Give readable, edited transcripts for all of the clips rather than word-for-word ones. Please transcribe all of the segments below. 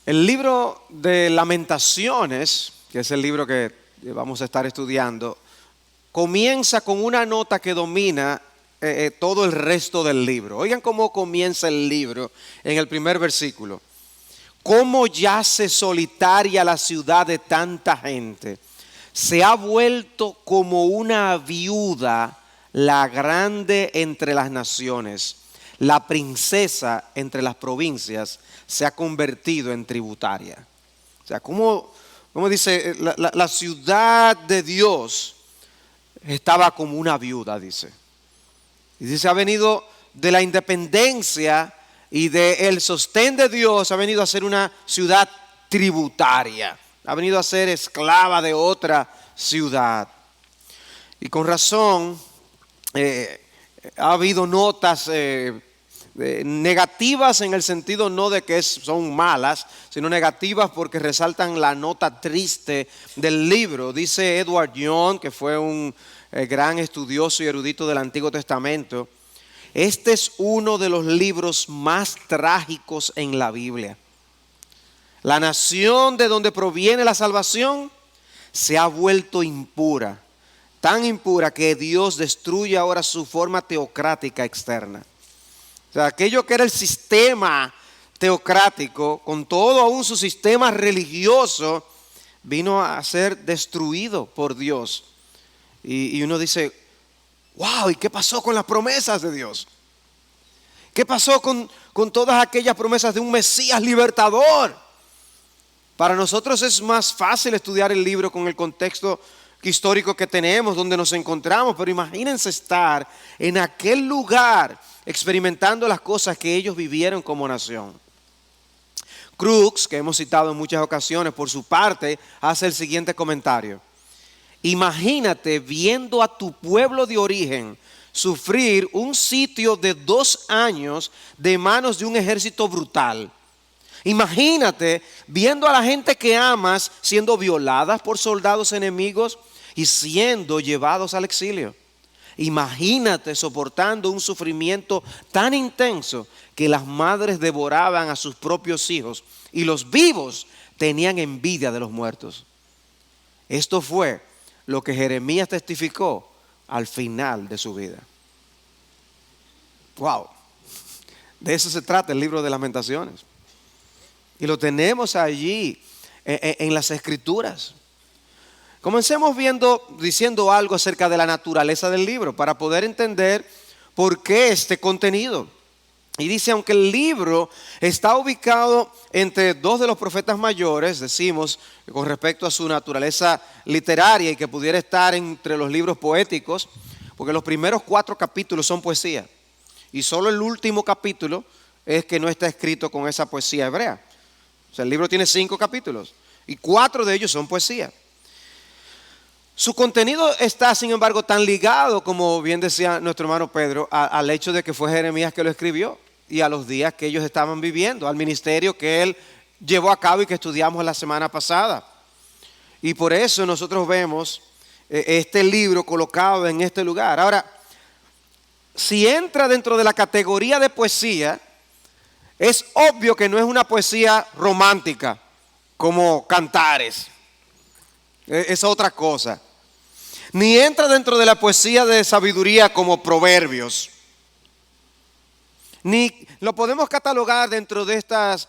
El libro de Lamentaciones, que es el libro que vamos a estar estudiando, comienza con una nota que domina todo el resto del libro. Oigan cómo comienza el libro en el primer versículo. Cómo yace solitaria la ciudad de tanta gente. Se ha vuelto como una viuda, la grande entre las naciones. La princesa entre las provincias se ha convertido en tributaria. O sea, como dice, la ciudad de Dios estaba como una viuda, dice. Y dice, ha venido de la independencia y del sostén de Dios, ha venido a ser una ciudad tributaria. Ha venido a ser esclava de otra ciudad. Y con razón, ha habido notas negativas en el sentido no de que son malas, sino negativas porque resaltan la nota triste del libro. Dice Edward Young, que fue un gran estudioso y erudito del Antiguo Testamento, este es uno de los libros más trágicos en la Biblia. La nación de donde proviene la salvación se ha vuelto impura, tan impura que Dios destruye ahora su forma teocrática externa. O sea, aquello que era el sistema teocrático, con todo aún su sistema religioso, vino a ser destruido por Dios. Y uno dice, wow, ¿y qué pasó con las promesas de Dios? ¿Qué pasó con todas aquellas promesas de un Mesías libertador? Para nosotros es más fácil estudiar el libro con el contexto histórico que tenemos, donde nos encontramos, pero imagínense estar en aquel lugar experimentando las cosas que ellos vivieron como nación. Crooks, que hemos citado en muchas ocasiones, por su parte, hace el siguiente comentario. Imagínate viendo a tu pueblo de origen sufrir un sitio de 2 años de manos de un ejército brutal. Imagínate viendo a la gente que amas siendo violadas por soldados enemigos y siendo llevados al exilio. Imagínate soportando un sufrimiento tan intenso que las madres devoraban a sus propios hijos y los vivos tenían envidia de los muertos. Esto fue lo que Jeremías testificó al final de su vida. Wow, de eso se trata el libro de Lamentaciones. Y lo tenemos allí en las Escrituras. Comencemos diciendo algo acerca de la naturaleza del libro para poder entender por qué este contenido. Y dice, aunque el libro está ubicado entre 2 de los profetas mayores, decimos, con respecto a su naturaleza literaria y que pudiera estar entre los libros poéticos, porque los primeros 4 capítulos son poesía. Y solo el último capítulo es que no está escrito con esa poesía hebrea. O sea, el libro tiene 5 capítulos y 4 de ellos son poesía. Su contenido está, sin embargo, tan ligado, como bien decía nuestro hermano Pedro, al hecho de que fue Jeremías que lo escribió y a los días que ellos estaban viviendo, al ministerio que él llevó a cabo y que estudiamos la semana pasada. Y por eso nosotros vemos este libro colocado en este lugar. Ahora, si entra dentro de la categoría de poesía, es obvio que no es una poesía romántica como Cantares. Es otra cosa. Ni entra dentro de la poesía de sabiduría como Proverbios. Ni lo podemos catalogar dentro de estas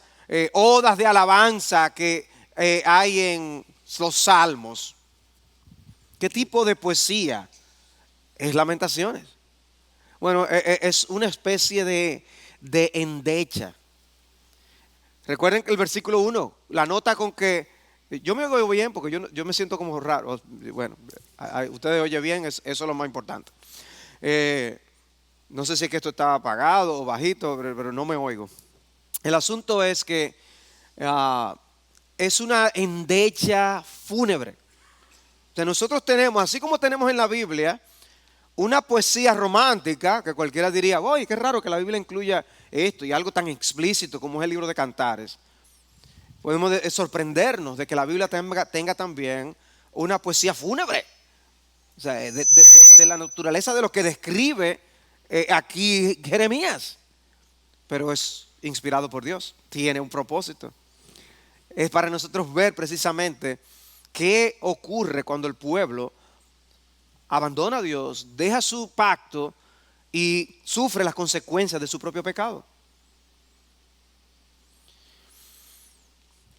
odas de alabanza que hay en los salmos. ¿Qué tipo de poesía es Lamentaciones? Bueno, es una especie de endecha. Recuerden que el versículo 1, la nota con que, yo me oigo bien porque yo me siento como raro. Bueno, ustedes oyen bien, eso es lo más importante. No sé si es que esto está apagado o bajito, pero no me oigo. El asunto es que es una endecha fúnebre. Entonces nosotros tenemos, así como tenemos en la Biblia, una poesía romántica que cualquiera diría, oye, qué raro que la Biblia incluya esto y algo tan explícito como es el libro de Cantares. Podemos sorprendernos de que la Biblia tenga también una poesía fúnebre. O sea, de la naturaleza de lo que describe aquí Jeremías. Pero es inspirado por Dios, tiene un propósito. es para nosotros ver precisamente qué ocurre cuando el pueblo abandona a Dios, deja su pacto y sufre las consecuencias de su propio pecado.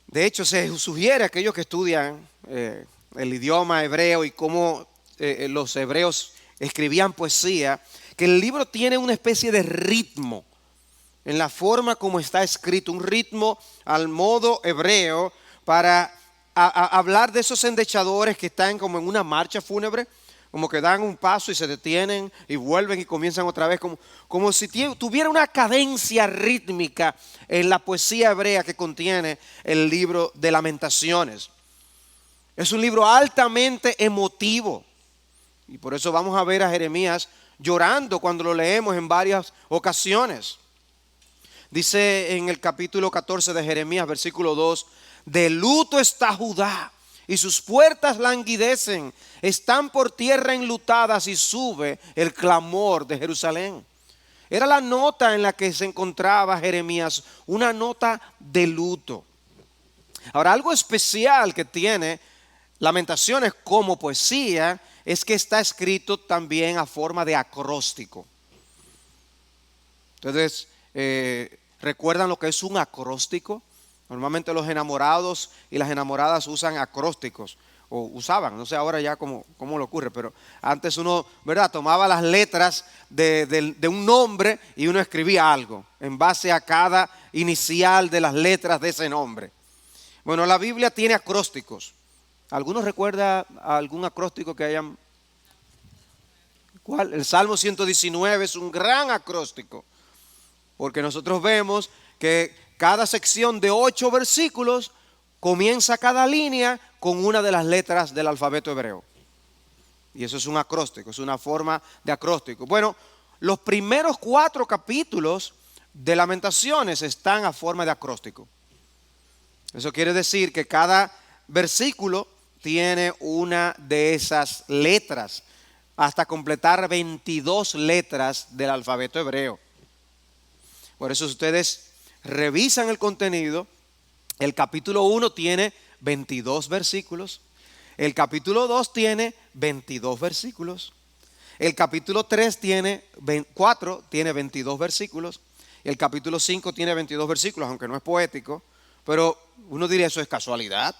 De hecho, se sugiere a aquellos que estudian el idioma hebreo y cómo los hebreos escribían poesía, que el libro tiene una especie de ritmo en la forma como está escrito, un ritmo al modo hebreo para hablar de esos endechadores que están como en una marcha fúnebre, como que dan un paso y se detienen y vuelven y comienzan otra vez, como si tuviera una cadencia rítmica en la poesía hebrea que contiene el libro de Lamentaciones. Es un libro altamente emotivo y por eso vamos a ver a Jeremías llorando cuando lo leemos en varias ocasiones. Dice en el capítulo 14 de Jeremías, versículo 2, de luto está Judá y sus puertas languidecen, están por tierra enlutadas y sube el clamor de Jerusalén. Era la nota en la que se encontraba Jeremías, una nota de luto. Ahora, algo especial que tiene Lamentaciones como poesía es que está escrito también a forma de acróstico. Entonces, ¿recuerdan lo que es un acróstico? Normalmente los enamorados y las enamoradas usan acrósticos, o usaban, no sé ahora ya cómo le ocurre, pero antes uno, ¿verdad?, tomaba las letras de un nombre y uno escribía algo en base a cada inicial de las letras de ese nombre. Bueno, la Biblia tiene acrósticos. ¿Algunos recuerdan algún acróstico que hayan? ¿Cuál? El Salmo 119 es un gran acróstico, porque nosotros vemos que cada sección de 8 versículos comienza cada línea con una de las letras del alfabeto hebreo. Y eso es un acróstico, es una forma de acróstico. Bueno, los primeros 4 capítulos de Lamentaciones están a forma de acróstico. Eso quiere decir que cada versículo tiene una de esas letras, hasta completar 22 letras del alfabeto hebreo. Por eso ustedes revisan el contenido. El capítulo 1 tiene 22 versículos. El capítulo 2 tiene 22 versículos. El capítulo 3 tiene 4, tiene 22 versículos. El capítulo 5 tiene 22 versículos, aunque no es poético. Pero uno diría, eso es casualidad.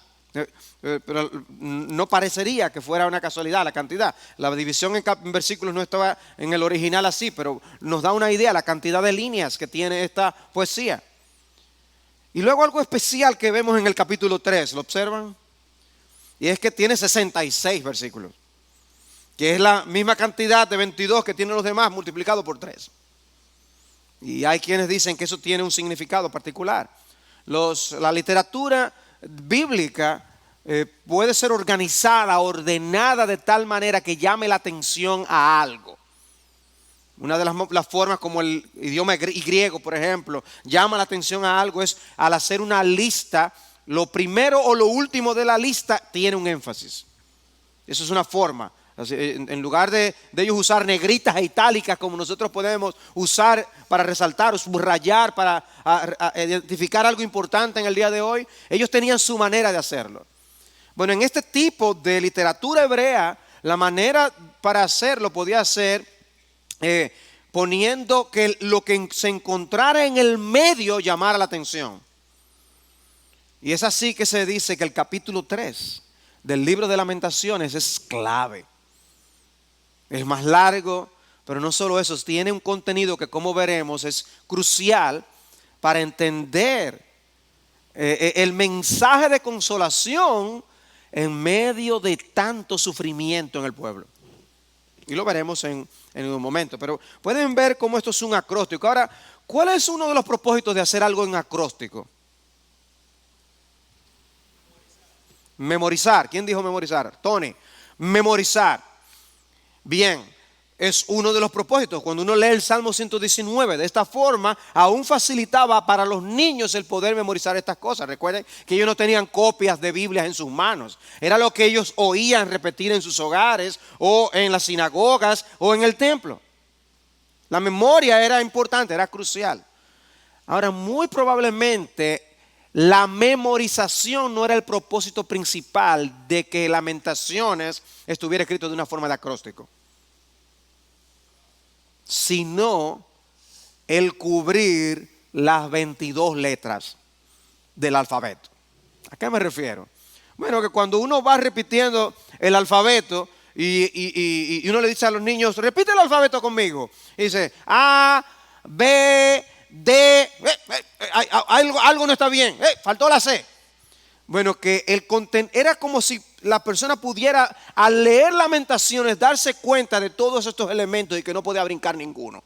Pero no parecería que fuera una casualidad la cantidad. La división en versículos no estaba en el original así, pero nos da una idea la cantidad de líneas que tiene esta poesía. Y luego algo especial que vemos en el capítulo 3, ¿lo observan? Y es que tiene 66 versículos, que es la misma cantidad de 22 que tienen los demás multiplicado por 3. Y hay quienes dicen que eso tiene un significado particular. La literatura bíblica puede ser organizada, ordenada de tal manera que llame la atención a algo. Una de las formas como el idioma griego, por ejemplo, llama la atención a algo es al hacer una lista, lo primero o lo último de la lista tiene un énfasis. Eso es una forma. En lugar de ellos usar negritas e itálicas como nosotros podemos usar para resaltar o subrayar, para identificar algo importante en el día de hoy, ellos tenían su manera de hacerlo. Bueno, en este tipo de literatura hebrea, la manera para hacerlo podía ser poniendo que lo que se encontrara en el medio llamara la atención. Y es así que se dice que el capítulo 3 del libro de Lamentaciones es clave. Es más largo, pero no solo eso, tiene un contenido que, como veremos, es crucial para entender el mensaje de consolación en medio de tanto sufrimiento en el pueblo. Y lo veremos en un momento, pero pueden ver cómo esto es un acróstico. Ahora, ¿cuál es uno de los propósitos de hacer algo en acróstico? Memorizar. ¿Quién dijo memorizar? Tony. Memorizar. Bien, es uno de los propósitos. Cuando uno lee el Salmo 119, de esta forma, aún facilitaba para los niños el poder memorizar estas cosas. Recuerden que ellos no tenían copias de Biblias en sus manos. Era lo que ellos oían repetir en sus hogares, o en las sinagogas, o en el templo. La memoria era importante, era crucial. Ahora, muy probablemente, La memorización no era el propósito principal de que Lamentaciones estuviera escrito de una forma de acróstico, sino el cubrir las 22 letras del alfabeto. ¿A qué me refiero? Bueno, que cuando uno va repitiendo el alfabeto y uno le dice a los niños, repite el alfabeto conmigo. Y dice, A, B, D, algo no está bien, faltó la C. Bueno, que era como si la persona pudiera, al leer Lamentaciones, darse cuenta de todos estos elementos y que no podía brincar ninguno.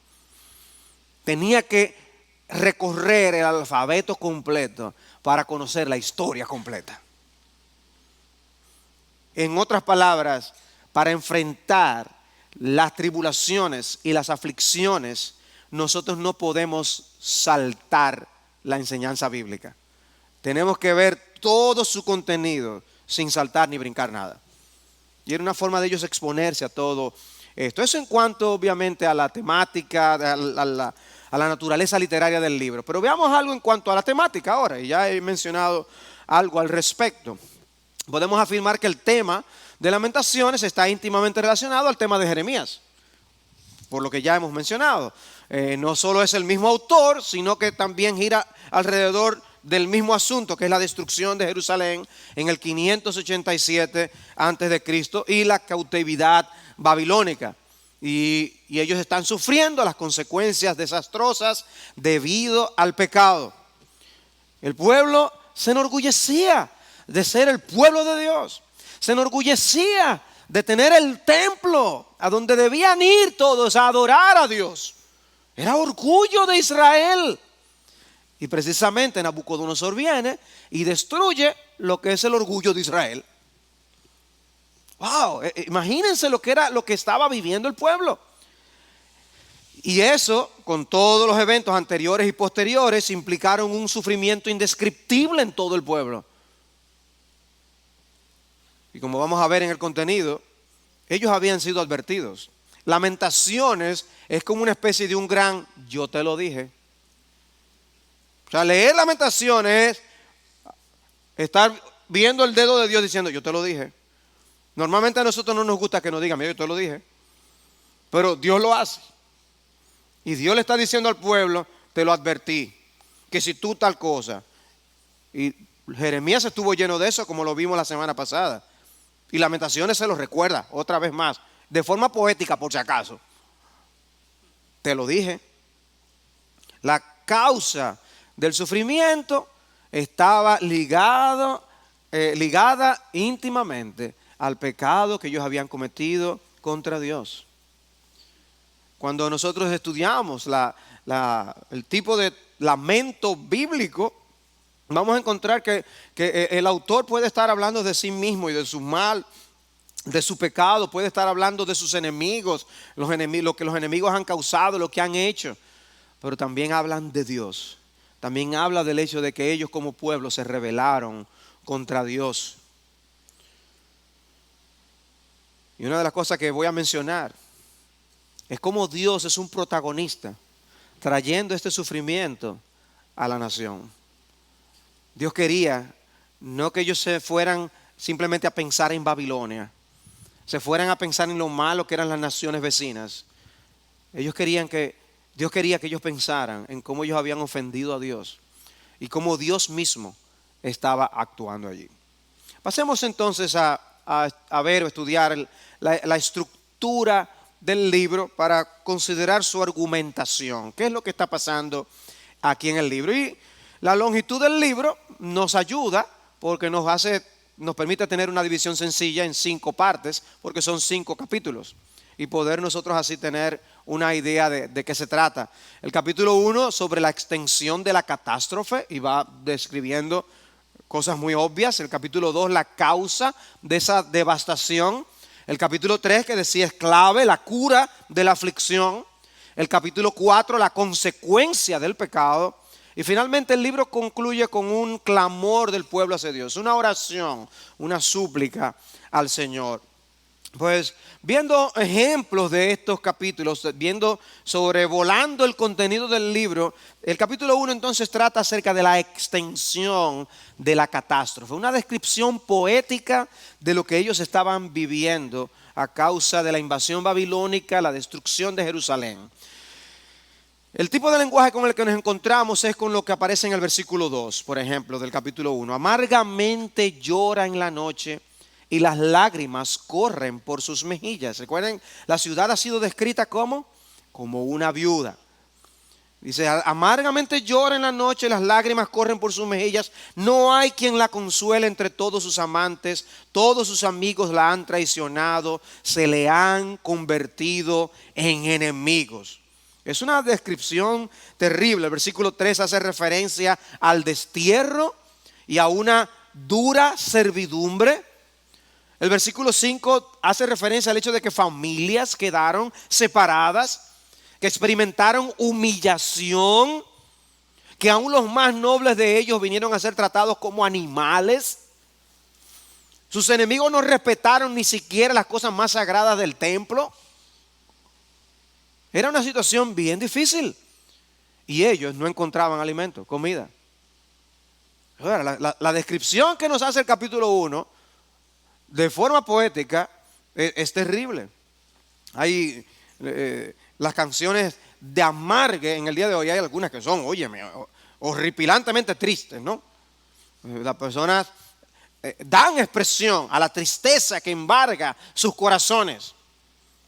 Tenía que recorrer el alfabeto completo para conocer la historia completa. En otras palabras, para enfrentar las tribulaciones y las aflicciones, nosotros no podemos saltar la enseñanza bíblica. Tenemos que ver todo su contenido sin saltar ni brincar nada. Y era una forma de ellos exponerse a todo esto. Eso en cuanto obviamente a la temática, a la naturaleza literaria del libro. Pero veamos algo en cuanto a la temática ahora, y ya he mencionado algo al respecto. Podemos afirmar que el tema de Lamentaciones está íntimamente relacionado al tema de Jeremías, por lo que ya hemos mencionado. No solo es el mismo autor, sino que también gira alrededor del mismo asunto, que es la destrucción de Jerusalén en el 587 a.C. y la cautividad babilónica. Y ellos están sufriendo las consecuencias desastrosas debido al pecado. El pueblo se enorgullecía de ser el pueblo de Dios. Se enorgullecía de tener el templo a donde debían ir todos a adorar a Dios. Era orgullo de Israel. Y precisamente Nabucodonosor viene y destruye lo que es el orgullo de Israel. Wow, imagínense lo que estaba viviendo el pueblo. Y eso, con todos los eventos anteriores y posteriores, implicaron un sufrimiento indescriptible en todo el pueblo. Y como vamos a ver en el contenido, ellos habían sido advertidos. Lamentaciones es como una especie de un gran yo te lo dije. O sea, leer Lamentaciones es estar viendo el dedo de Dios diciendo yo te lo dije. Normalmente a nosotros no nos gusta que nos digan, mira, yo te lo dije. Pero Dios lo hace. Y Dios le está diciendo al pueblo, te lo advertí, que si tú tal cosa. Y Jeremías estuvo lleno de eso, como lo vimos la semana pasada. Y Lamentaciones se lo recuerda otra vez más, de forma poética por si acaso. Te lo dije. La causa del sufrimiento estaba ligada íntimamente al pecado que ellos habían cometido contra Dios. Cuando nosotros estudiamos el tipo de lamento bíblico, vamos a encontrar que el autor puede estar hablando de sí mismo y de su mal, de su pecado, puede estar hablando de sus enemigos, lo que los enemigos han causado, lo que han hecho, pero también hablan de Dios. También habla del hecho de que ellos como pueblo se rebelaron contra Dios. Y una de las cosas que voy a mencionar es cómo Dios es un protagonista trayendo este sufrimiento a la nación. Dios quería no que ellos se fueran simplemente a pensar en Babilonia, se fueran a pensar en lo malo que eran las naciones vecinas. Dios quería que ellos pensaran en cómo ellos habían ofendido a Dios y cómo Dios mismo estaba actuando allí. Pasemos entonces a ver o estudiar la estructura del libro para considerar su argumentación. ¿Qué es lo que está pasando aquí en el libro? Y la longitud del libro nos ayuda porque nos permite tener una división sencilla en 5 partes, porque son 5 capítulos, y poder nosotros así tener una idea de qué se trata. El capítulo 1 sobre la extensión de la catástrofe y va describiendo cosas muy obvias. El capítulo 2 la causa de esa devastación. El capítulo 3 que decía es clave, la cura de la aflicción. El capítulo 4 la consecuencia del pecado. Y finalmente el libro concluye con un clamor del pueblo hacia Dios, una oración, una súplica al Señor. Pues viendo ejemplos de estos capítulos, viendo sobrevolando el contenido del libro, el capítulo 1 entonces trata acerca de la extensión de la catástrofe, una descripción poética de lo que ellos estaban viviendo a causa de la invasión babilónica, la destrucción de Jerusalén. El tipo de lenguaje con el que nos encontramos es con lo que aparece en el versículo 2, por ejemplo, del capítulo 1. Amargamente llora en la noche y las lágrimas corren por sus mejillas. Recuerden, la ciudad ha sido descrita como una viuda. Dice, amargamente llora en la noche, las lágrimas corren por sus mejillas. No hay quien la consuele entre todos sus amantes. Todos sus amigos la han traicionado. Se le han convertido en enemigos. Es una descripción terrible. El versículo 3 hace referencia al destierro y a una dura servidumbre. El versículo 5 hace referencia al hecho de que familias quedaron separadas, que experimentaron humillación, que aún los más nobles de ellos vinieron a ser tratados como animales. Sus enemigos no respetaron ni siquiera las cosas más sagradas del templo. Era una situación bien difícil y ellos no encontraban alimento, comida. La descripción que nos hace el capítulo 1 de forma poética es terrible. Hay las canciones de amargue en el día de hoy, hay algunas que son, óyeme, horripilantemente tristes, ¿no? Las personas dan expresión a la tristeza que embarga sus corazones.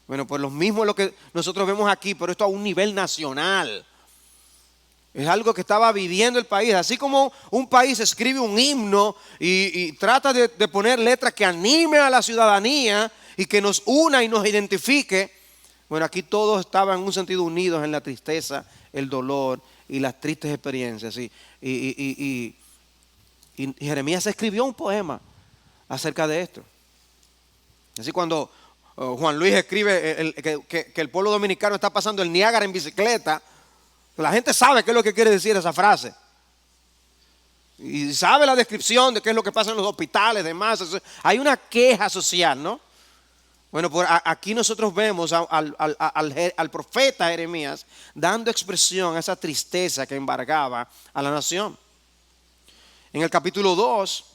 Bueno, pues lo mismo es lo que nosotros vemos aquí, pero esto a un nivel nacional. Es algo que estaba viviendo el país. Así como un país escribe un himno y trata de poner letras que anime a la ciudadanía y que nos una y nos identifique. Bueno, aquí todos estaban en un sentido unidos en la tristeza, el dolor y las tristes experiencias. Y Jeremías escribió un poema acerca de esto. Así cuando Juan Luis escribe que el pueblo dominicano está pasando el Niágara en bicicleta, la gente sabe qué es lo que quiere decir esa frase. Y sabe la descripción de qué es lo que pasa en los hospitales, demás. Hay una queja social, ¿no? Bueno, pues aquí nosotros vemos al profeta Jeremías dando expresión a esa tristeza que embargaba a la nación. En el capítulo 2,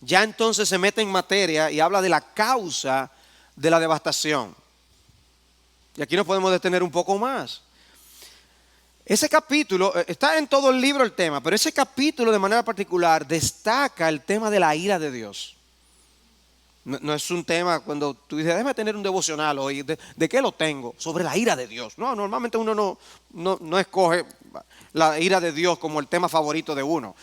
ya entonces se mete en materia y habla de la causa de la devastación. Y aquí nos podemos detener un poco más. Ese capítulo, está en todo el libro el tema, pero ese capítulo de manera particular destaca el tema de la ira de Dios. No es un tema cuando tú dices, déjame tener un devocional hoy, ¿de qué lo tengo? Sobre la ira de Dios. No, normalmente uno no escoge la ira de Dios como el tema favorito de uno.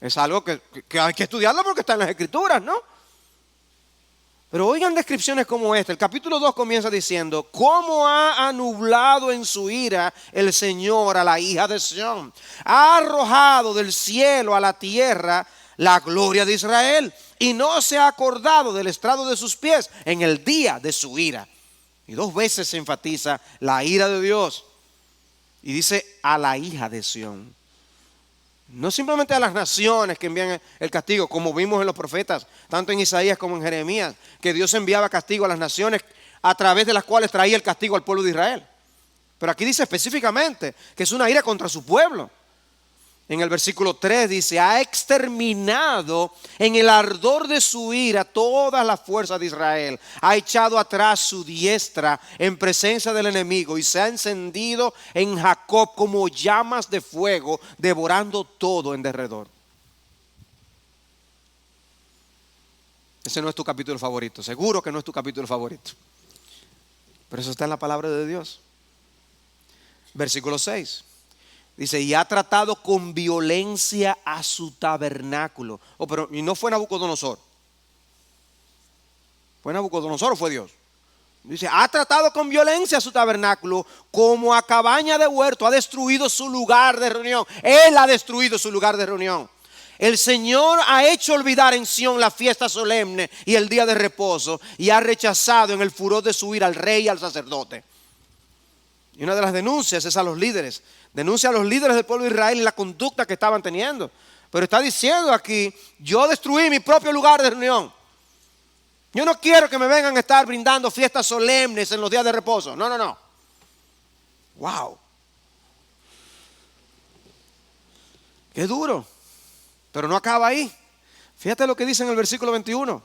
Es algo que hay que estudiarlo porque está en las Escrituras, ¿no? Pero oigan descripciones como esta. El capítulo 2 comienza diciendo, ¿cómo ha nublado en su ira el Señor a la hija de Sión? Ha arrojado del cielo a la tierra la gloria de Israel y no se ha acordado del estrado de sus pies en el día de su ira. Y 2 veces se enfatiza la ira de Dios y dice a la hija de Sión. No simplemente a las naciones que envían el castigo, como vimos en los profetas, tanto en Isaías como en Jeremías, que Dios enviaba castigo a las naciones a través de las cuales traía el castigo al pueblo de Israel. Pero aquí dice específicamente que es una ira contra su pueblo. En el versículo 3 dice, ha exterminado en el ardor de su ira todas las fuerzas de Israel. Ha echado atrás su diestra en presencia del enemigo y se ha encendido en Jacob como llamas de fuego, devorando todo en derredor. Ese no es tu capítulo favorito, seguro que no es tu capítulo favorito. Pero eso está en la palabra de Dios. Versículo 6. Dice, y ha tratado con violencia a su tabernáculo. Pero y no fue Nabucodonosor. ¿Fue Nabucodonosor o fue Dios? Dice, ha tratado con violencia a su tabernáculo, como a cabaña de huerto, ha destruido su lugar de reunión. Él ha destruido su lugar de reunión. El Señor ha hecho olvidar en Sión la fiesta solemne y el día de reposo, y ha rechazado en el furor de su ira al rey y al sacerdote. Y una de las denuncias es a los líderes. Denuncia a los líderes del pueblo de Israel y la conducta que estaban teniendo. Pero está diciendo aquí, yo destruí mi propio lugar de reunión. Yo no quiero que me vengan a estar brindando fiestas solemnes en los días de reposo. No, no, no. Wow. Qué duro. Pero no acaba ahí. Fíjate lo que dice en el versículo 21.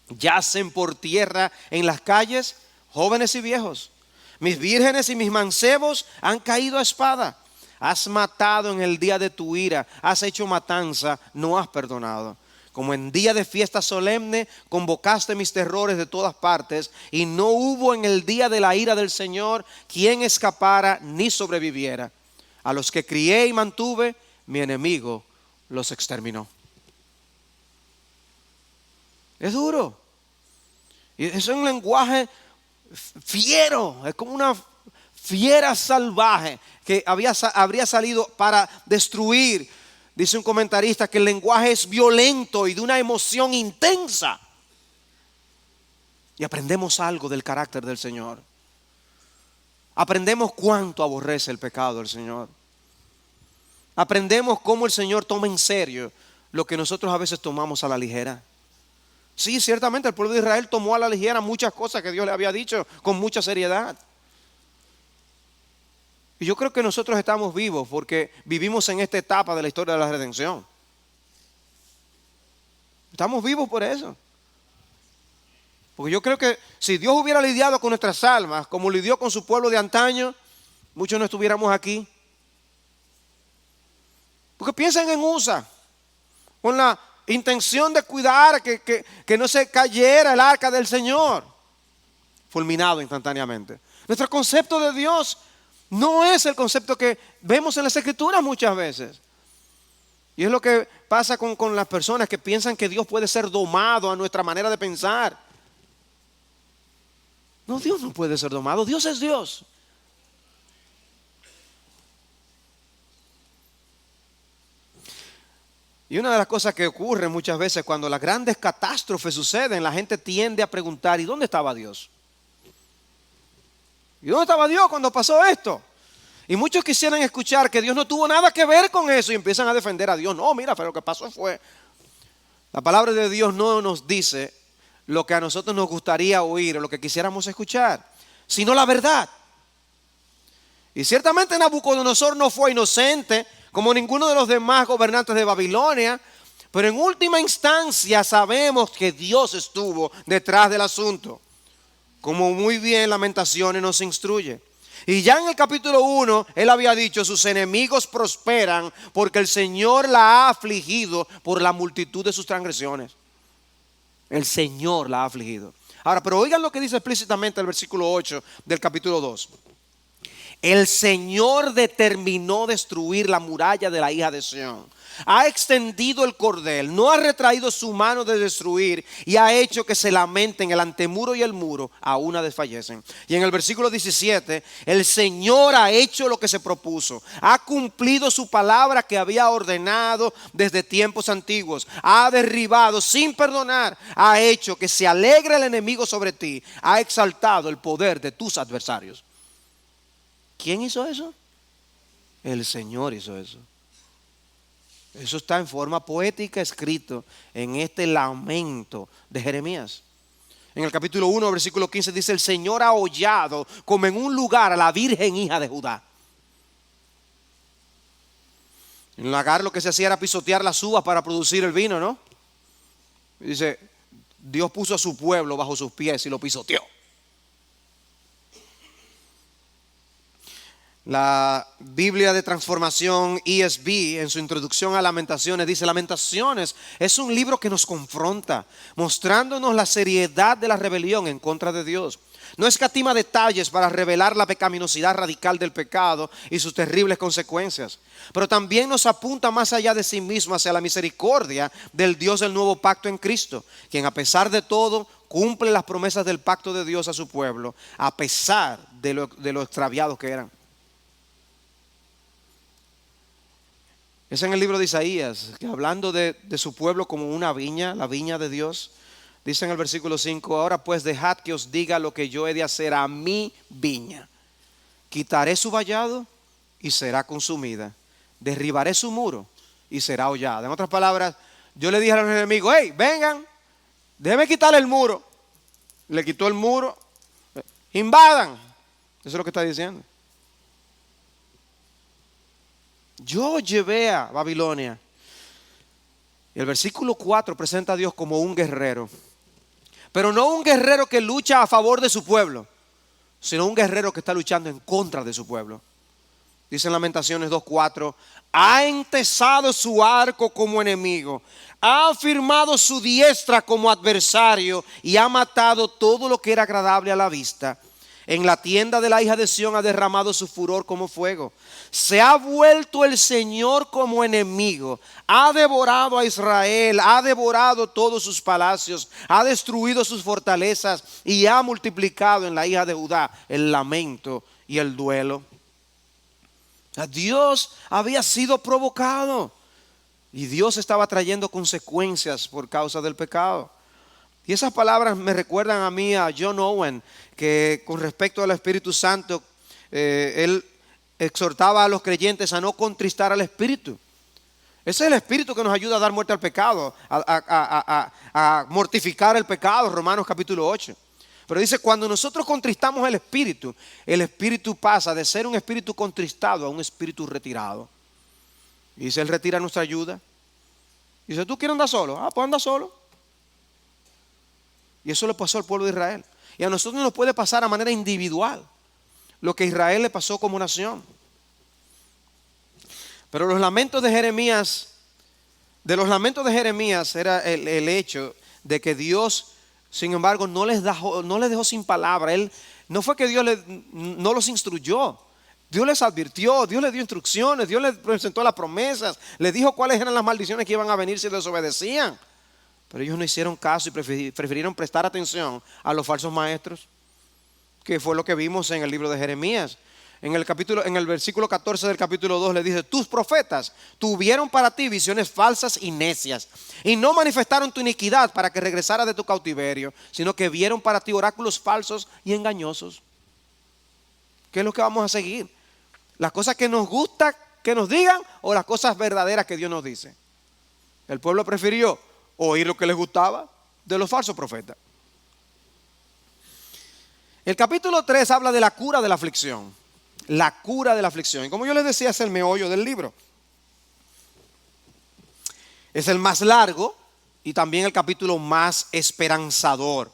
Yacen por tierra en las calles jóvenes y viejos. Mis vírgenes y mis mancebos han caído a espada. Has matado en el día de tu ira. Has hecho matanza, no has perdonado. Como en día de fiesta solemne, convocaste mis terrores de todas partes, y no hubo en el día de la ira del Señor quien escapara ni sobreviviera. A los que crié y mantuve, mi enemigo los exterminó. Es duro. Y es un lenguaje fiero, es como una fiera salvaje que habría salido para destruir. Dice un comentarista que el lenguaje es violento y de una emoción intensa. Y aprendemos algo del carácter del Señor. Aprendemos cuánto aborrece el pecado del Señor. Aprendemos cómo el Señor toma en serio lo que nosotros a veces tomamos a la ligera. Sí, ciertamente el pueblo de Israel tomó a la ligera muchas cosas que Dios le había dicho con mucha seriedad. Y yo creo que nosotros estamos vivos porque vivimos en esta etapa de la historia de la redención. Estamos vivos por eso. Porque yo creo que si Dios hubiera lidiado con nuestras almas como lidió con su pueblo de antaño, muchos no estuviéramos aquí. Porque piensen en USA, con la intención de cuidar que no se cayera el arca del Señor, fulminado instantáneamente. Nuestro concepto de Dios no es el concepto que vemos en las Escrituras muchas veces. Y es lo que pasa con las personas que piensan que Dios puede ser domado a nuestra manera de pensar. No, Dios no puede ser domado. Dios es Dios. Y una de las cosas que ocurre muchas veces cuando las grandes catástrofes suceden, la gente tiende a preguntar: ¿y dónde estaba Dios? ¿Y dónde estaba Dios cuando pasó esto? Y muchos quisieran escuchar que Dios no tuvo nada que ver con eso y empiezan a defender a Dios. No, mira, pero lo que pasó fue. La palabra de Dios no nos dice lo que a nosotros nos gustaría oír o lo que quisiéramos escuchar, sino la verdad. Y ciertamente Nabucodonosor no fue inocente como ninguno de los demás gobernantes de Babilonia, pero en última instancia sabemos que Dios estuvo detrás del asunto, como muy bien Lamentaciones nos instruye. Y ya en el capítulo 1 él había dicho: sus enemigos prosperan porque el Señor la ha afligido por la multitud de sus transgresiones. El Señor la ha afligido. Ahora, pero oigan lo que dice explícitamente el versículo 8 del capítulo 2. El Señor determinó destruir la muralla de la hija de Sión. Ha extendido el cordel, no ha retraído su mano de destruir, y ha hecho que se lamenten el antemuro y el muro, a una desfallecen. Y en el versículo 17, el Señor ha hecho lo que se propuso, ha cumplido su palabra que había ordenado desde tiempos antiguos, ha derribado sin perdonar, ha hecho que se alegre el enemigo sobre ti, ha exaltado el poder de tus adversarios. ¿Quién hizo eso? El Señor hizo eso. Eso está en forma poética escrito en este lamento de Jeremías. En el capítulo 1, versículo 15 dice: el Señor ha hollado como en un lugar a la virgen hija de Judá. En el lagar lo que se hacía era pisotear las uvas para producir el vino, ¿no? Y dice: Dios puso a su pueblo bajo sus pies y lo pisoteó. La Biblia de Transformación ESV en su introducción a Lamentaciones dice: Lamentaciones es un libro que nos confronta, mostrándonos la seriedad de la rebelión en contra de Dios. No escatima detalles para revelar la pecaminosidad radical del pecado y sus terribles consecuencias, pero también nos apunta más allá de sí mismo hacia la misericordia del Dios del nuevo pacto en Cristo, quien a pesar de todo cumple las promesas del pacto de Dios a su pueblo, a pesar de lo extraviados que eran. Es en el libro de Isaías, que hablando de su pueblo como una viña, la viña de Dios, dice en el versículo 5: ahora pues dejad que os diga lo que yo he de hacer a mi viña. Quitaré su vallado y será consumida. Derribaré su muro y será hollada. En otras palabras, yo le dije a los enemigos: hey, vengan, déjenme quitarle el muro. le quitó el muro, invadan. Eso es lo que está diciendo. Yo llevé a Babilonia. Y el versículo 4 presenta a Dios como un guerrero. Pero no un guerrero que lucha a favor de su pueblo, sino un guerrero que está luchando en contra de su pueblo. Dice en Lamentaciones 2:4, ha entesado su arco como enemigo, ha afirmado su diestra como adversario y ha matado todo lo que era agradable a la vista. En la tienda de la hija de Sión ha derramado su furor como fuego. Se ha vuelto el Señor como enemigo. Ha devorado a Israel, ha devorado todos sus palacios, ha destruido sus fortalezas y ha multiplicado en la hija de Judá el lamento y el duelo. O sea, Dios había sido provocado y Dios estaba trayendo consecuencias por causa del pecado. Y esas palabras me recuerdan a mí a John Owen, que con respecto al Espíritu Santo, él exhortaba a los creyentes a no contristar al Espíritu. Ese es el Espíritu que nos ayuda a dar muerte al pecado, a mortificar el pecado, Romanos capítulo 8. Pero dice, cuando nosotros contristamos el Espíritu pasa de ser un espíritu contristado a un espíritu retirado. Y dice, Él retira nuestra ayuda. Y dice, ¿tú quieres andar solo? Pues anda solo. Y eso le pasó al pueblo de Israel. Y a nosotros nos puede pasar a manera individual lo que a Israel le pasó como nación. Pero los lamentos de Jeremías era el hecho de que Dios, sin embargo, no les dejó sin palabra. No fue que Dios no los instruyó. Dios les advirtió, Dios les dio instrucciones, Dios les presentó las promesas, les dijo cuáles eran las maldiciones que iban a venir si desobedecían. Pero ellos no hicieron caso y prefirieron prestar atención a los falsos maestros, que fue lo que vimos en el libro de Jeremías. En el versículo 14 del capítulo 2 le dice, tus profetas tuvieron para ti visiones falsas y necias, y no manifestaron tu iniquidad para que regresaras de tu cautiverio, sino que vieron para ti oráculos falsos y engañosos. ¿Qué es lo que vamos a seguir? ¿Las cosas que nos gusta que nos digan o las cosas verdaderas que Dios nos dice? El pueblo prefirió oír lo que les gustaba de los falsos profetas. El capítulo 3 habla de la cura de la aflicción. La cura de la aflicción. Y como yo les decía, es el meollo del libro. Es el más largo y también el capítulo más esperanzador.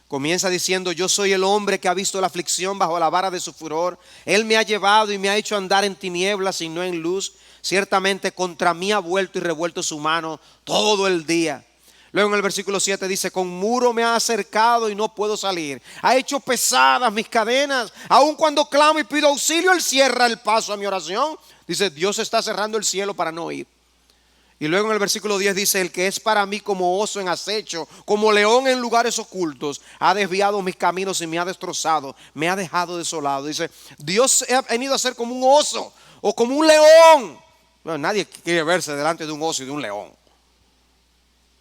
Comienza diciendo, yo soy el hombre que ha visto la aflicción bajo la vara de su furor. Él me ha llevado y me ha hecho andar en tinieblas y no en luz. Ciertamente contra mí ha vuelto y revuelto su mano todo el día. Luego en el versículo 7 dice, con muro me ha acercado y no puedo salir. Ha hecho pesadas mis cadenas. Aun cuando clamo y pido auxilio, Él cierra el paso a mi oración. Dice, Dios está cerrando el cielo para no oír. Y luego en el versículo 10 dice, el que es para mí como oso en acecho, como león en lugares ocultos, ha desviado mis caminos y me ha destrozado, me ha dejado desolado. Dice, Dios ha venido a ser como un oso o como un león. Bueno, nadie quiere verse delante de un oso y de un león.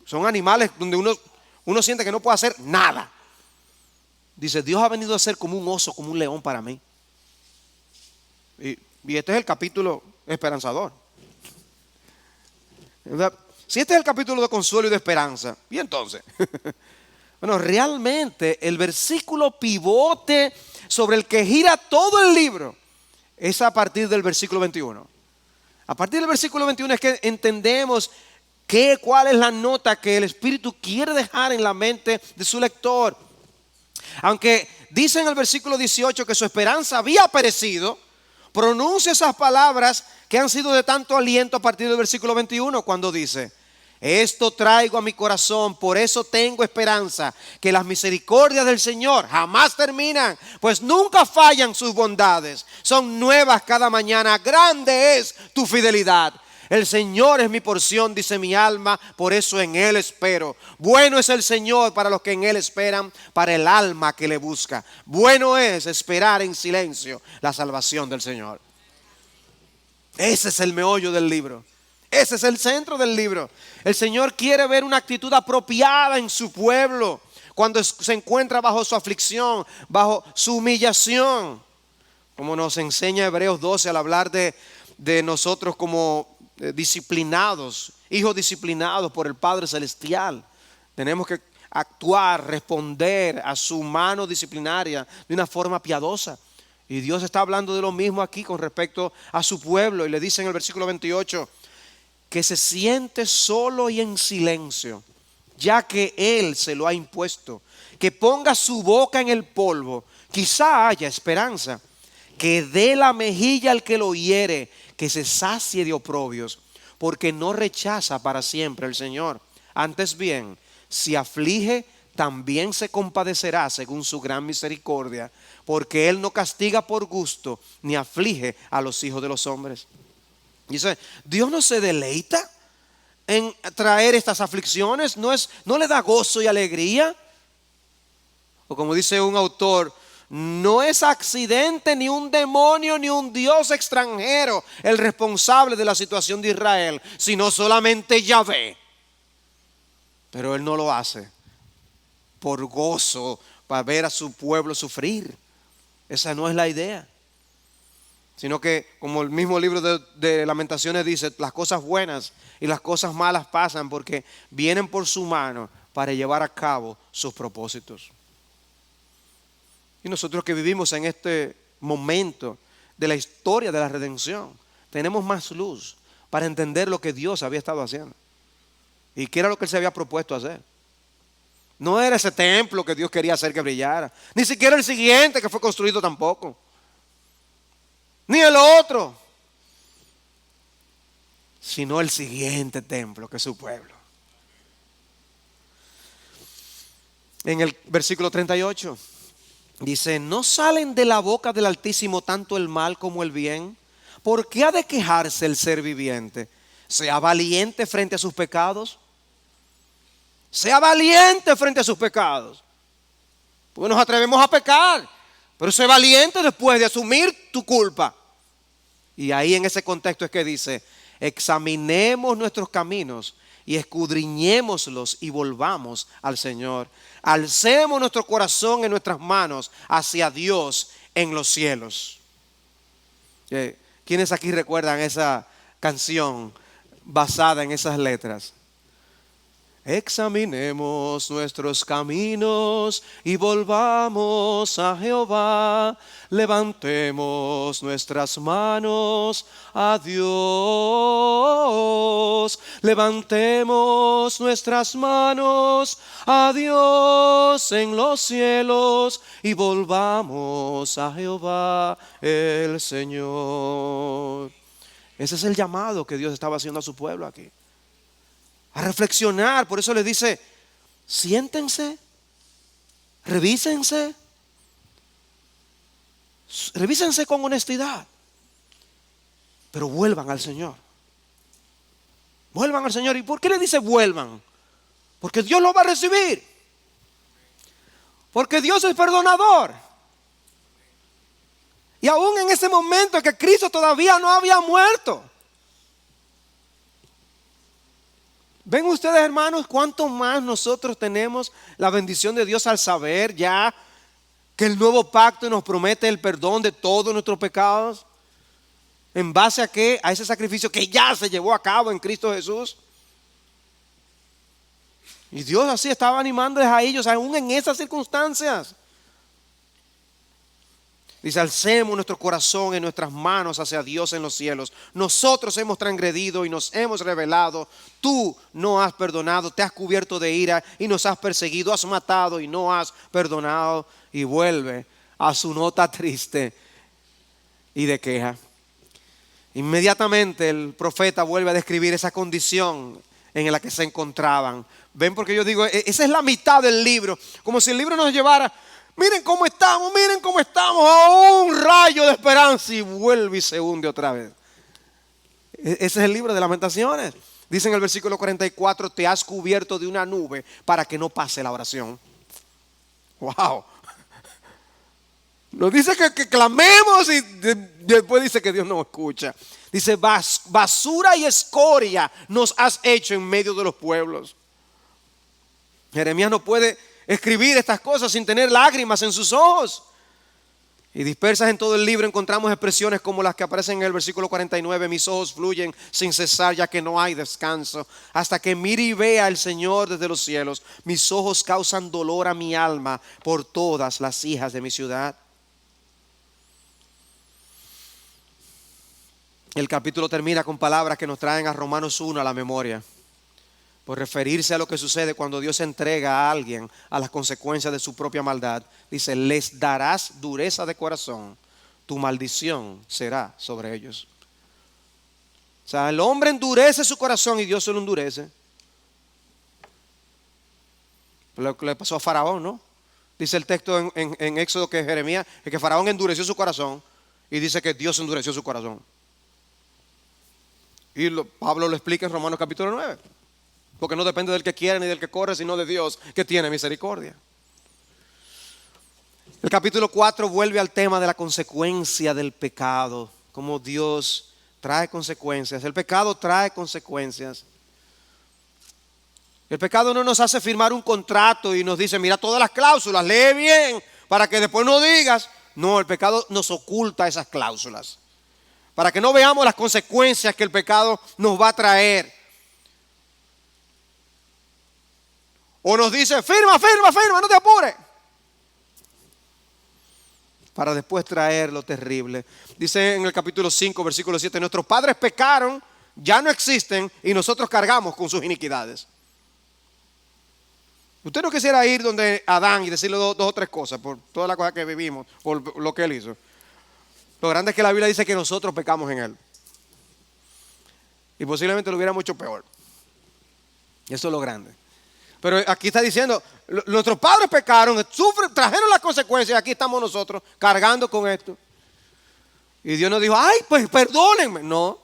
Son animales donde uno siente que no puede hacer nada. Dice, Dios ha venido a ser como un oso, como un león para mí. Y este es el capítulo esperanzador. Si este es el capítulo de consuelo y de esperanza, ¿y entonces? Bueno, realmente el versículo pivote sobre el que gira todo el libro es a partir del versículo 21. A partir del versículo 21 es que entendemos cuál es la nota que el Espíritu quiere dejar en la mente de su lector. Aunque dice en el versículo 18 que su esperanza había perecido, pronuncia esas palabras que han sido de tanto aliento a partir del versículo 21 cuando dice, esto traigo a mi corazón, por eso tengo esperanza, que las misericordias del Señor jamás terminan, pues nunca fallan sus bondades, son nuevas cada mañana, grande es tu fidelidad. El Señor es mi porción, dice mi alma, por eso en Él espero. Bueno es el Señor para los que en Él esperan, para el alma que le busca. Bueno es esperar en silencio la salvación del Señor. Ese es el meollo del libro. Ese es el centro del libro. El Señor quiere ver una actitud apropiada en su pueblo cuando se encuentra bajo su aflicción, bajo su humillación. Como nos enseña Hebreos 12 al hablar de nosotros como disciplinados, hijos disciplinados por el Padre Celestial. Tenemos que actuar, responder a su mano disciplinaria de una forma piadosa. Y Dios está hablando de lo mismo aquí con respecto a su pueblo. Y le dice en el versículo 28 que se siente solo y en silencio, ya que Él se lo ha impuesto. Que ponga su boca en el polvo, quizá haya esperanza. Que dé la mejilla al que lo hiere, que se sacie de oprobios, porque no rechaza para siempre el Señor. Antes bien, si aflige, también se compadecerá según su gran misericordia, porque Él no castiga por gusto, ni aflige a los hijos de los hombres. Dice, Dios no se deleita en traer estas aflicciones, no le da gozo y alegría. O como dice un autor, no es accidente ni un demonio ni un dios extranjero el responsable de la situación de Israel, sino solamente Yahvé. Pero Él no lo hace por gozo, para ver a su pueblo sufrir. Esa no es la idea. Sino que, como el mismo libro de Lamentaciones dice, las cosas buenas y las cosas malas pasan porque vienen por su mano para llevar a cabo sus propósitos. Y nosotros que vivimos en este momento de la historia de la redención, tenemos más luz para entender lo que Dios había estado haciendo y qué era lo que Él se había propuesto hacer. No era ese templo que Dios quería hacer que brillara, ni siquiera el siguiente que fue construido tampoco, ni el otro, sino el siguiente templo que es su pueblo. En el versículo 38 dice, ¿no salen de la boca del Altísimo tanto el mal como el bien? ¿Por qué ha de quejarse el ser viviente? Sea valiente frente a sus pecados. Sea valiente frente a sus pecados. Porque nos atrevemos a pecar, pero sé valiente después de asumir tu culpa. Y ahí en ese contexto es que dice, examinemos nuestros caminos y escudriñémoslos y volvamos al Señor. Alcemos nuestro corazón en nuestras manos hacia Dios en los cielos. ¿Quiénes aquí recuerdan esa canción basada en esas letras? Examinemos nuestros caminos y volvamos a Jehová. Levantemos nuestras manos a Dios. Levantemos nuestras manos a Dios en los cielos y volvamos a Jehová el Señor. Ese es el llamado que Dios estaba haciendo a su pueblo aquí. A reflexionar. Por eso les dice, siéntense, revísense con honestidad, pero vuelvan al Señor. Vuelvan al Señor. ¿Y por qué le dice vuelvan? Porque Dios lo va a recibir. Porque Dios es perdonador. Y aún en ese momento que Cristo todavía no había muerto. ¿Ven ustedes, hermanos, cuánto más nosotros tenemos la bendición de Dios al saber ya que el nuevo pacto nos promete el perdón de todos nuestros pecados? ¿En base a qué? A ese sacrificio que ya se llevó a cabo en Cristo Jesús. Y Dios así estaba animándoles a ellos aún en esas circunstancias. Dice, alcemos nuestro corazón en nuestras manos hacia Dios en los cielos. Nosotros hemos transgredido y nos hemos rebelado. Tú no has perdonado, te has cubierto de ira y nos has perseguido. Has matado y no has perdonado. Y vuelve a su nota triste y de queja. Inmediatamente el profeta vuelve a describir esa condición en la que se encontraban. ¿Ven? Porque yo digo, esa es la mitad del libro. Como si el libro nos llevara... Miren cómo estamos a un rayo de esperanza y vuelve y se hunde otra vez. Ese es el libro de Lamentaciones. Dice en el versículo 44, te has cubierto de una nube para que no pase la oración. Wow. Nos dice que clamemos y después dice que Dios no escucha. Dice, basura y escoria nos has hecho en medio de los pueblos. Jeremías no puede escribir estas cosas sin tener lágrimas en sus ojos. Y dispersas en todo el libro encontramos expresiones como las que aparecen en el versículo 49. Mis ojos fluyen sin cesar ya que no hay descanso. Hasta que mire y vea el Señor desde los cielos. Mis ojos causan dolor a mi alma por todas las hijas de mi ciudad. El capítulo termina con palabras que nos traen a Romanos 1 a la memoria. Por referirse a lo que sucede cuando Dios entrega a alguien a las consecuencias de su propia maldad. Dice, les darás dureza de corazón, tu maldición será sobre ellos. O sea, el hombre endurece su corazón y Dios se lo endurece. Lo que le pasó a Faraón, ¿no? Dice el texto en Éxodo que Jeremías, que Faraón endureció su corazón y dice que Dios endureció su corazón. Y Pablo lo explica en Romanos capítulo 9. Porque no depende del que quiere ni del que corre, sino de Dios que tiene misericordia. El capítulo 4 vuelve al tema de la consecuencia del pecado. Cómo Dios trae consecuencias. El pecado trae consecuencias. El pecado no nos hace firmar un contrato y nos dice, mira todas las cláusulas, lee bien para que después no digas. No, el pecado nos oculta esas cláusulas. Para que no veamos las consecuencias que el pecado nos va a traer. O nos dice, firma, no te apures. Para después traer lo terrible. Dice en el capítulo 5, versículo 7, nuestros padres pecaron, ya no existen y nosotros cargamos con sus iniquidades. Usted no quisiera ir donde Adán y decirle dos o tres cosas por toda la cosa que vivimos, por lo que él hizo. Lo grande es que la Biblia dice que nosotros pecamos en él. Y posiblemente lo hubiera mucho peor. Eso es lo grande. Pero aquí está diciendo, nuestros padres pecaron, trajeron las consecuencias y aquí estamos nosotros cargando con esto. Y Dios nos dijo, ay, pues perdónenme. No.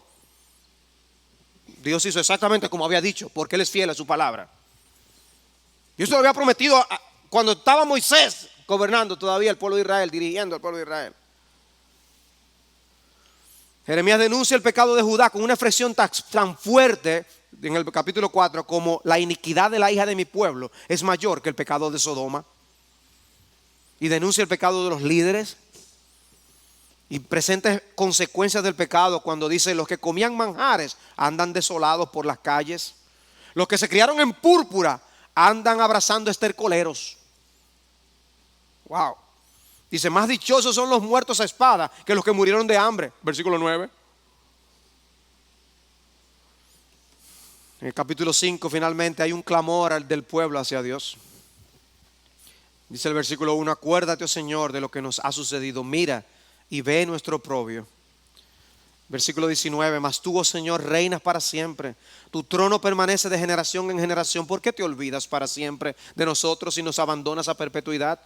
Dios hizo exactamente como había dicho, porque Él es fiel a su palabra. Y eso lo había prometido cuando estaba Moisés gobernando todavía el pueblo de Israel, dirigiendo al pueblo de Israel. Jeremías denuncia el pecado de Judá con una expresión tan fuerte en el capítulo 4 como la iniquidad de la hija de mi pueblo es mayor que el pecado de Sodoma. Y denuncia el pecado de los líderes y presenta consecuencias del pecado cuando dice los que comían manjares andan desolados por las calles. Los que se criaron en púrpura andan abrazando estercoleros. Wow. Dice, más dichosos son los muertos a espada que los que murieron de hambre. Versículo 9. En el capítulo 5 finalmente hay un clamor del pueblo hacia Dios. Dice el versículo 1, acuérdate, oh Señor, de lo que nos ha sucedido. Mira y ve nuestro oprobio. Versículo 19, mas tú, oh Señor, reinas para siempre. Tu trono permanece de generación en generación. ¿Por qué te olvidas para siempre de nosotros y nos abandonas a perpetuidad?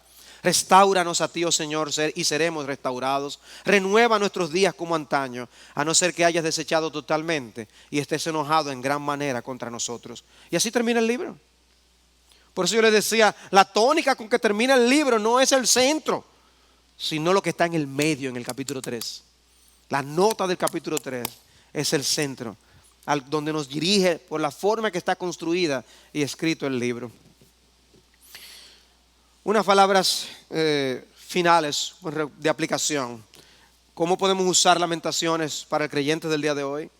Restáuranos a ti, oh Señor, y seremos restaurados. Renueva nuestros días como antaño, a no ser que hayas desechado totalmente y estés enojado en gran manera contra nosotros. Y así termina el libro. Por eso yo les decía, la tónica con que termina el libro no es el centro, sino lo que está en el medio, en el capítulo 3. La nota del capítulo 3 es el centro, donde nos dirige por la forma que está construida y escrito el libro. Unas palabras finales de aplicación. ¿Cómo podemos usar Lamentaciones para el creyente del día de hoy?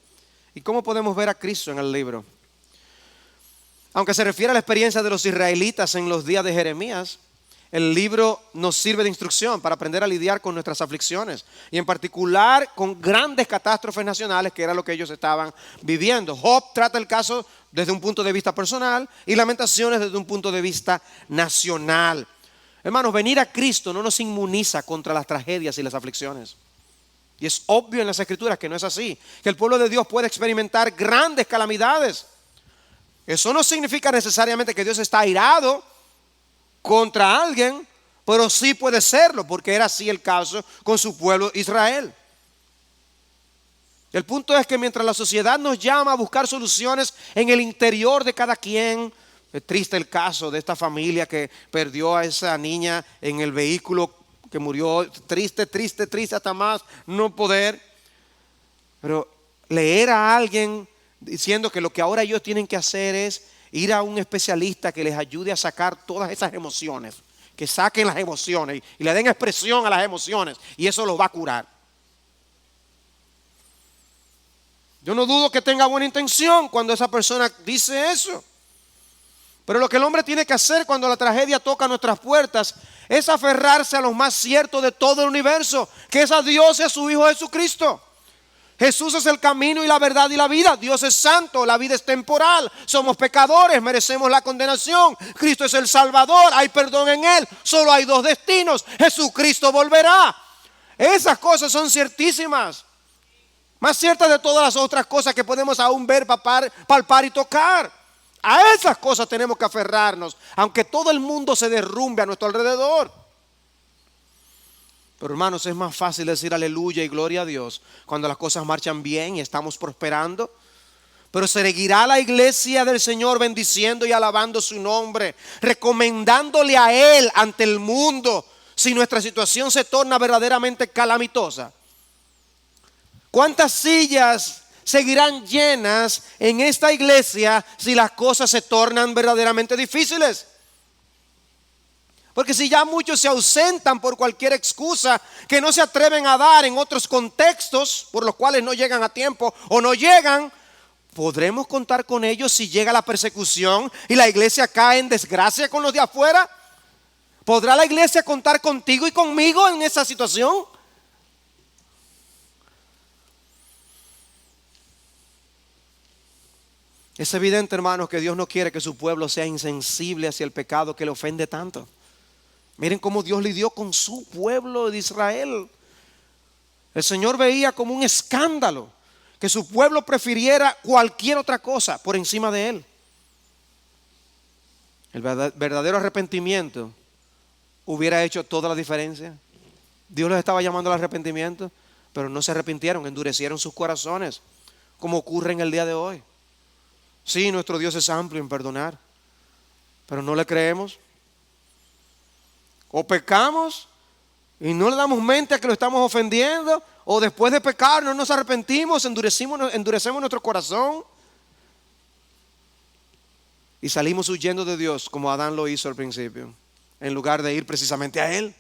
¿Y cómo podemos ver a Cristo en el libro? Aunque se refiere a la experiencia de los israelitas en los días de Jeremías, el libro nos sirve de instrucción para aprender a lidiar con nuestras aflicciones y en particular con grandes catástrofes nacionales que era lo que ellos estaban viviendo. Job trata el caso desde un punto de vista personal y Lamentaciones desde un punto de vista nacional. Hermanos, venir a Cristo no nos inmuniza contra las tragedias y las aflicciones. Y es obvio en las Escrituras que no es así, que el pueblo de Dios puede experimentar grandes calamidades. Eso no significa necesariamente que Dios está airado contra alguien, pero sí puede serlo, porque era así el caso con su pueblo Israel. El punto es que mientras la sociedad nos llama a buscar soluciones en el interior de cada quien, es triste el caso de esta familia que perdió a esa niña en el vehículo, que murió, triste hasta más no poder. Pero leer a alguien diciendo que lo que ahora ellos tienen que hacer es ir a un especialista que les ayude a sacar todas esas emociones que saquen las emociones y le den expresión a las emociones, y eso los va a curar. Yo no dudo que tenga buena intención cuando esa persona dice eso. Pero lo que el hombre tiene que hacer cuando la tragedia toca nuestras puertas es aferrarse a lo más cierto de todo el universo, que es a Dios y a su Hijo Jesucristo. Jesús es el camino y la verdad y la vida. Dios es santo, la vida es temporal. Somos pecadores, merecemos la condenación. Cristo es el Salvador, hay perdón en Él. Solo hay dos destinos: Jesucristo volverá. Esas cosas son ciertísimas, más ciertas de todas las otras cosas que podemos aún ver, palpar y tocar. A esas cosas tenemos que aferrarnos, aunque todo el mundo se derrumbe a nuestro alrededor. Pero hermanos, es más fácil decir aleluya y gloria a Dios cuando las cosas marchan bien y estamos prosperando. Pero seguirá la iglesia del Señor bendiciendo y alabando su nombre, recomendándole a Él ante el mundo si nuestra situación se torna verdaderamente calamitosa. ¿Cuántas sillas seguirán llenas en esta iglesia si las cosas se tornan verdaderamente difíciles? Porque si ya muchos se ausentan por cualquier excusa que no se atreven a dar en otros contextos por los cuales no llegan a tiempo o no llegan, ¿podremos contar con ellos si llega la persecución y la iglesia cae en desgracia con los de afuera? ¿Podrá la iglesia contar contigo y conmigo en esa situación? Es evidente, hermanos, que Dios no quiere que su pueblo sea insensible hacia el pecado que le ofende tanto. Miren cómo Dios lidió con su pueblo de Israel. El Señor veía como un escándalo que su pueblo prefiriera cualquier otra cosa por encima de Él. El verdadero arrepentimiento hubiera hecho toda la diferencia. Dios los estaba llamando al arrepentimiento, pero no se arrepintieron, endurecieron sus corazones, como ocurre en el día de hoy. Sí, nuestro Dios es amplio en perdonar, pero no le creemos. O pecamos y no le damos mente a que lo estamos ofendiendo, o después de pecar no nos arrepentimos, endurecemos nuestro corazón y salimos huyendo de Dios como Adán lo hizo al principio, en lugar de ir precisamente a Él.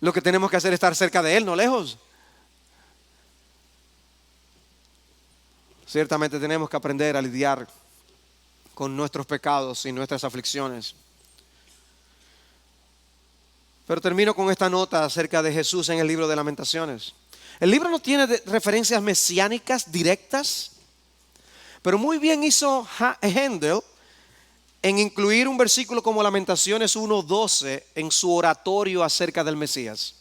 Lo que tenemos que hacer es estar cerca de Él, no lejos. Ciertamente tenemos que aprender a lidiar con nuestros pecados y nuestras aflicciones. Pero termino con esta nota acerca de Jesús en el libro de Lamentaciones. El libro no tiene referencias mesiánicas directas, pero muy bien hizo Händel en incluir un versículo como Lamentaciones 1:12 en su oratorio acerca del Mesías.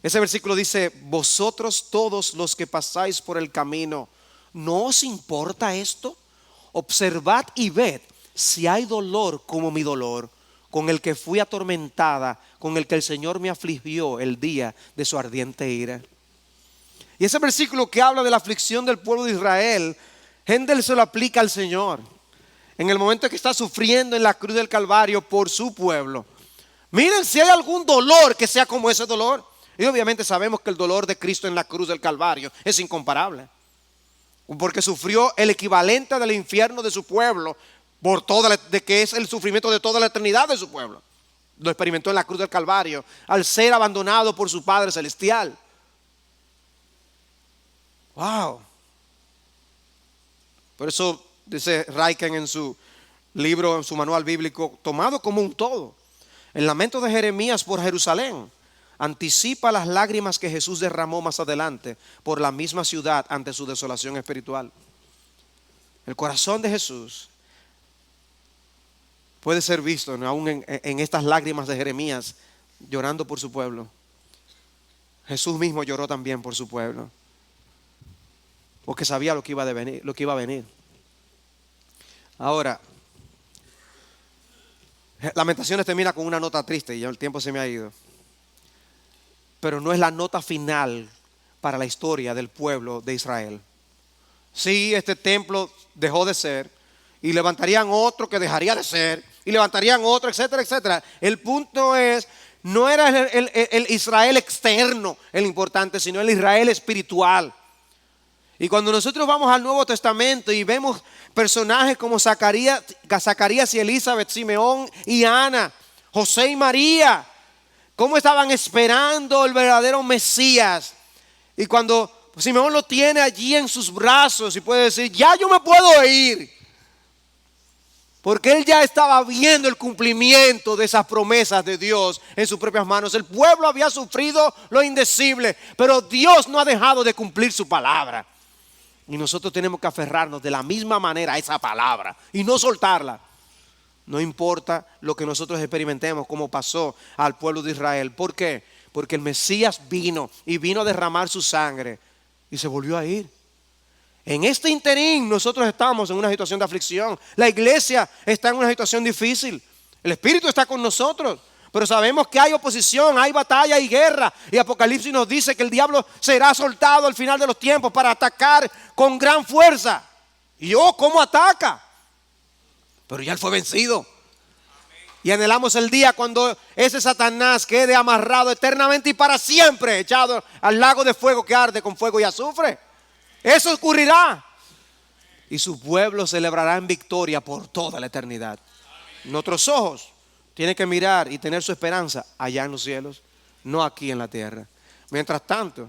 Ese versículo dice: vosotros todos los que pasáis por el camino, ¿no os importa esto? Observad y ved si hay dolor como mi dolor, con el que fui atormentada, con el que el Señor me afligió el día de su ardiente ira. Y ese versículo que habla de la aflicción del pueblo de Israel, Händel se lo aplica al Señor en el momento en que está sufriendo en la cruz del Calvario por su pueblo. Miren si hay algún dolor que sea como ese dolor. Y obviamente sabemos que el dolor de Cristo en la cruz del Calvario es incomparable, porque sufrió el equivalente del infierno de su pueblo, de que es el sufrimiento de toda la eternidad de su pueblo. Lo experimentó en la cruz del Calvario al ser abandonado por su Padre Celestial. Wow. Por eso dice Raiken en su libro, en su manual bíblico, tomado como un todo, el lamento de Jeremías por Jerusalén anticipa las lágrimas que Jesús derramó más adelante por la misma ciudad ante su desolación espiritual. El corazón de Jesús puede ser visto aún en estas lágrimas de Jeremías llorando por su pueblo. Jesús mismo lloró también por su pueblo, porque sabía lo que iba a venir. Ahora, Lamentaciones termina con una nota triste y ya el tiempo se me ha ido. Pero no es la nota final para la historia del pueblo de Israel. Sí, este templo dejó de ser y levantarían otro que dejaría de ser y levantarían otro, etcétera, etcétera. El punto es, no era el Israel externo el importante, sino el Israel espiritual. Y cuando nosotros vamos al Nuevo Testamento y vemos Personajes como Zacarías y Elizabeth, Simeón y Ana, José y María, cómo estaban esperando el verdadero Mesías. Y cuando Simeón lo tiene allí en sus brazos y puede decir, ya yo me puedo ir, porque él ya estaba viendo el cumplimiento de esas promesas de Dios en sus propias manos. El pueblo había sufrido lo indecible, pero Dios no ha dejado de cumplir su palabra. Y nosotros tenemos que aferrarnos de la misma manera a esa palabra y no soltarla. No importa lo que nosotros experimentemos, como pasó al pueblo de Israel. ¿Por qué? Porque el Mesías vino y vino a derramar su sangre y se volvió a ir. En este interín nosotros estamos en una situación de aflicción. La iglesia está en una situación difícil. El Espíritu está con nosotros, pero sabemos que hay oposición, hay batalla y guerra. Y Apocalipsis nos dice que el diablo será soltado al final de los tiempos para atacar con gran fuerza. Y ¿cómo ataca? Pero ya él fue vencido. Y anhelamos el día cuando ese Satanás quede amarrado eternamente y para siempre, echado al lago de fuego que arde con fuego y azufre. Eso ocurrirá. Y su pueblo celebrará en victoria por toda la eternidad. Nuestros ojos tienen que mirar y tener su esperanza allá en los cielos, no aquí en la tierra. Mientras tanto,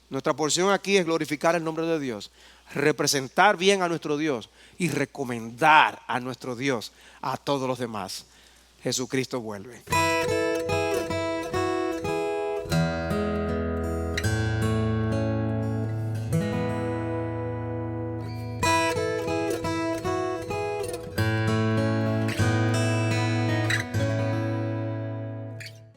nuestra porción aquí es glorificar el nombre de Dios, representar bien a nuestro Dios y recomendar a nuestro Dios a todos los demás. Jesucristo vuelve.